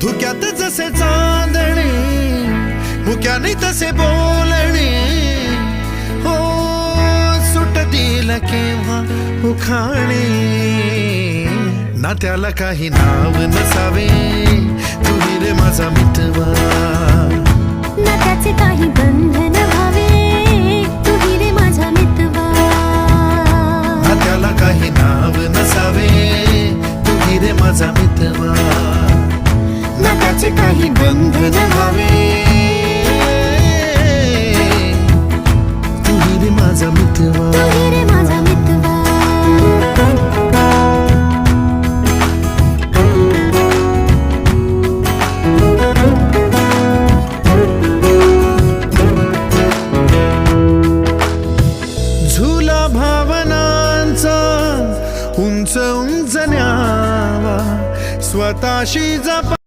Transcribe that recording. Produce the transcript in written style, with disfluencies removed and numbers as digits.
धुक्यात जसे चांदणे, मुक्याने तसे बोलणे, हो सुटतील केव्हा उखाणे. ना त्याला काही नाव नसावे, तुही रे माझा मितवा. ना त्याचे काही बंधन व्हावे, तुही रे माझा मितवा. ना त्याला काही नाव नसावे, तुही रे माझा मितवा. ना त्याचे काही बंधन व्हावे, तुही रे माझा मितवा. तुही रे माझा मितवा. झुला भावनांचा उंच उंच न्यावा, स्वतःशी जपा.